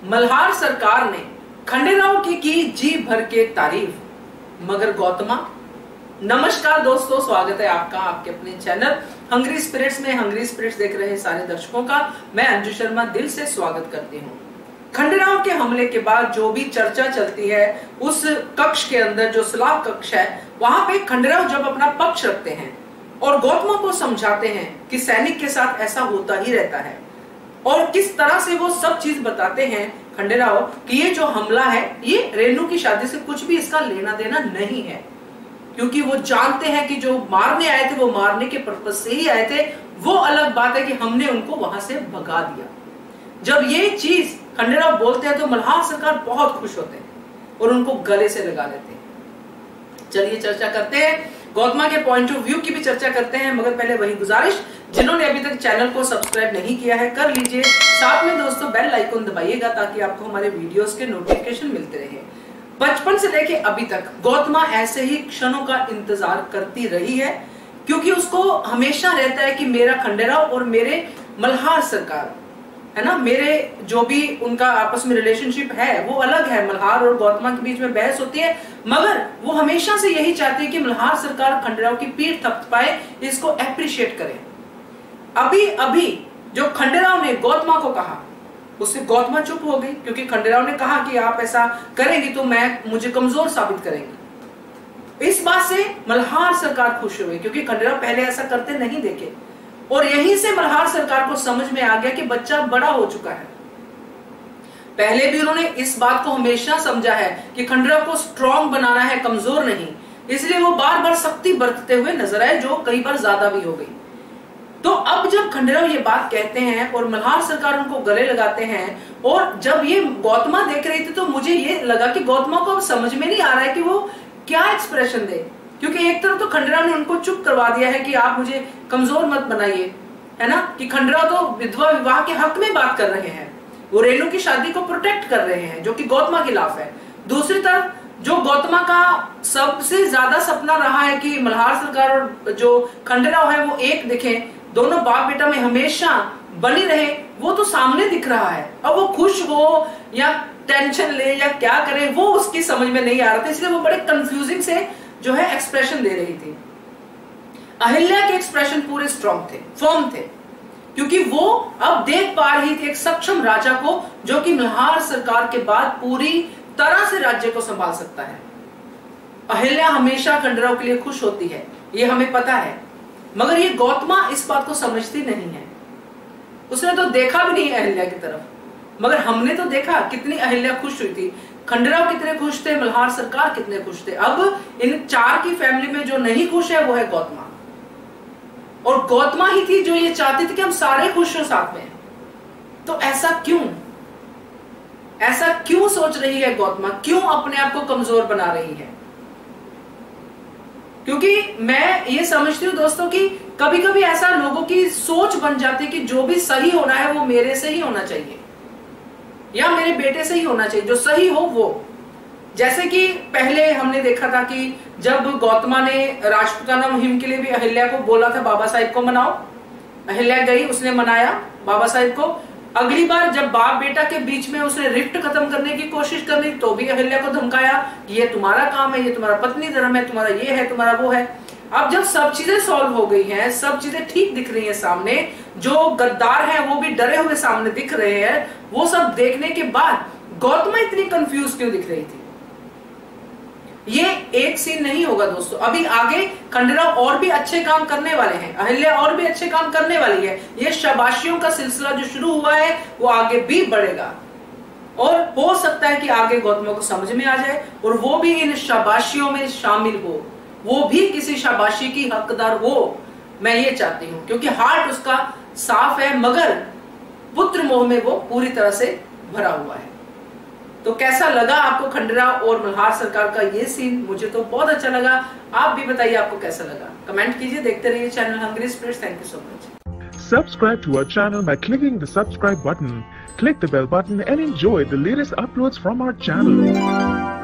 मल्हार सरकार ने खंडेराव की जी भर के तारीफ, मगर गौतमा। नमस्कार दोस्तों, स्वागत है आपका आपके अपने चैनल हंग्री स्पिरिट्स में। हंग्री स्पिरिट्स देख रहे सारे दर्शकों का मैं अंजू शर्मा दिल से स्वागत करती हूँ। खंडेराव के हमले के बाद जो भी चर्चा चलती है, उस कक्ष के अंदर जो सलाह कक्ष है, वहां पे खंडेराव जब अपना पक्ष रखते हैं और गौतमा को समझाते हैं कि सैनिक के साथ ऐसा होता ही रहता है, और किस तरह से वो सब चीज बताते हैं खंडेराव कि ये जो हमला है ये रेणु की शादी से कुछ भी इसका लेना देना नहीं है, क्योंकि वो जानते हैं कि जो मारने आए थे वो मारने के पर्पज से ही आए थे। वो अलग बात है कि हमने उनको वहां से भगा दिया। जब ये चीज खंडेराव बोलते हैं तो मल्हार सरकार बहुत खुश होते हैं और उनको गले से लगा लेते हैं। चलिए चर्चा करते हैं, गौतमा के पॉइंट ऑफ व्यू की भी चर्चा करते हैं, मगर पहले वही गुजारिश, जिन्होंने अभी तक चैनल को सब्सक्राइब नहीं किया है कर लीजिए। साथ में दोस्तों बेल आइकन दबाइएगा ताकि आपको हमारे वीडियोस के नोटिफिकेशन मिलते रहे। बचपन से लेके अभी तक गौतमा ऐसे ही क्षणों का इंतजार करती रही है, क्योंकि उसको हमेशा रहता है कि मेरा खंडेराव और मेरे मल्हार सरकार है ना, मेरे जो भी उनका आपस में रिलेशनशिप है वो अलग है। मल्हार और गौतमा के बीच में बहस होती है, मगर वो हमेशा से यही चाहती है कि मल्हार सरकार खंडेराव की पीठ थपथपाए, इसको अप्रिशिएट करे। अभी अभी जो खंडेराव ने गौतमा को कहा, उससे गौतमा चुप हो गई, क्योंकि खंडेराव ने कहा कि आप ऐसा करेंगी तो मुझे कमजोर साबित करेंगी। इस बात से मल्हार सरकार खुश हुई, क्योंकि खंडेराव पहले ऐसा करते नहीं देखे, और यहीं से मल्हार सरकार को समझ में आ गया कि बच्चा बड़ा हो चुका है। पहले भी उन्होंने इस बात को हमेशा समझा है कि खंडेराव को स्ट्रॉन्ग बनाना है, कमजोर नहीं, इसलिए वो बार बार सख्ती बरतते हुए नजर आए, जो कई बार ज्यादा भी हो गई। तो अब जब खंडेराव ये बात कहते हैं और मल्हार सरकार उनको गले लगाते हैं, और जब ये गौतमा देख रही थी तो मुझे ये लगा कि गौतमा को अब समझ में नहीं आ रहा है कि वो क्या एक्सप्रेशन दे, क्योंकि एक तरफ तो खंडेराव ने उनको चुप करवा दिया है कि आप मुझे कमजोर मत बनाइए, है ना, कि खंडेराव तो विधवा विवाह के हक में बात कर रहे हैं, वो रेणु की शादी को प्रोटेक्ट कर रहे हैं, जो कि गौतमा के खिलाफ है। दूसरी तरफ जो गौतमा का सबसे ज्यादा सपना रहा है कि मल्हार सरकार और जो खंडेराव है वो एक दिखे, दोनों बाप बेटा में हमेशा बनी रहे, वो तो सामने दिख रहा है। अब वो खुश हो या टेंशन ले या क्या करे वो उसकी समझ में नहीं आ रहा था, इसलिए वो बड़े कंफ्यूजिंग से जो है एक्सप्रेशन दे रही थी। अहिल्या के एक्सप्रेशन पूरे स्ट्रॉन्ग थे, फर्म थे, क्योंकि वो अब देख पा रही थी एक सक्षम राजा को, जो कि मल्हार सरकार के बाद पूरी तरह से राज्य को संभाल सकता है। अहिल्या हमेशा खंडेराव के लिए खुश होती है, ये हमें पता है, मगर ये गौतमा इस बात को समझती नहीं है। उसने तो देखा भी नहीं अहिल्या की तरफ, मगर हमने तो देखा कितनी अहिल्या खुश हुई थी, खंडेराव कितने खुश थे, मल्हार सरकार कितने खुश थे। अब इन चार की फैमिली में जो नहीं खुश है वो है गौतमा, और गौतमा ही थी जो ये चाहती थी कि हम सारे खुश हो साथ में। तो ऐसा क्यों सोच रही है गौतमा, क्यों अपने आप को कमजोर बना रही है? क्योंकि मैं ये समझती हूँ दोस्तों कि कभी कभी ऐसा लोगों की सोच बन जाती है कि जो भी सही होना है वो मेरे से ही होना चाहिए या मेरे बेटे से ही होना चाहिए, जो सही हो वो। जैसे कि पहले हमने देखा था कि जब गौतमा ने राजपूताना मुहिम के लिए भी अहिल्या को बोला था बाबा साहिब को मनाओ, अहिल्या गई, उसने मनाया बाबा साहिब को। अगली बार जब बाप बेटा के बीच में उसने रिफ्ट खत्म करने की कोशिश करनी, तो भी अहिल्या को धमकाया कि ये तुम्हारा काम है, ये तुम्हारा पत्नी धर्म है, तुम्हारा ये है, तुम्हारा वो है। अब जब सब चीजें सॉल्व हो गई हैं, सब चीजें ठीक दिख रही हैं सामने, जो गद्दार हैं वो भी डरे हुए सामने दिख रहे हैं, वो सब देखने के बाद गौतमा इतनी कंफ्यूज क्यों दिख रही थी? ये एक सीन नहीं होगा दोस्तों, अभी आगे खंडेराव और भी अच्छे काम करने वाले हैं, अहिल्या और भी अच्छे काम करने वाली है। ये शाबाशियों का सिलसिला जो शुरू हुआ है वो आगे भी बढ़ेगा, और हो सकता है कि आगे गौतमा को समझ में आ जाए और वो भी इन शाबाशियों में शामिल हो, वो भी किसी शाबाशी की हकदार हो। मैं ये चाहती हूँ, क्योंकि हार्ट उसका साफ है, मगर पुत्र मोह में वो पूरी तरह से भरा हुआ है। तो कैसा लगा आपको खंडेराव और मल्हार सरकार का ये सीन? मुझे तो बहुत अच्छा लगा, आप भी बताइए आपको कैसा लगा, कमेंट कीजिए। देखते रहिए channel Hungry Spirits. Thank you so much. Subscribe to our channel by clicking the subscribe button. Click the bell button and enjoy the latest uploads from our channel.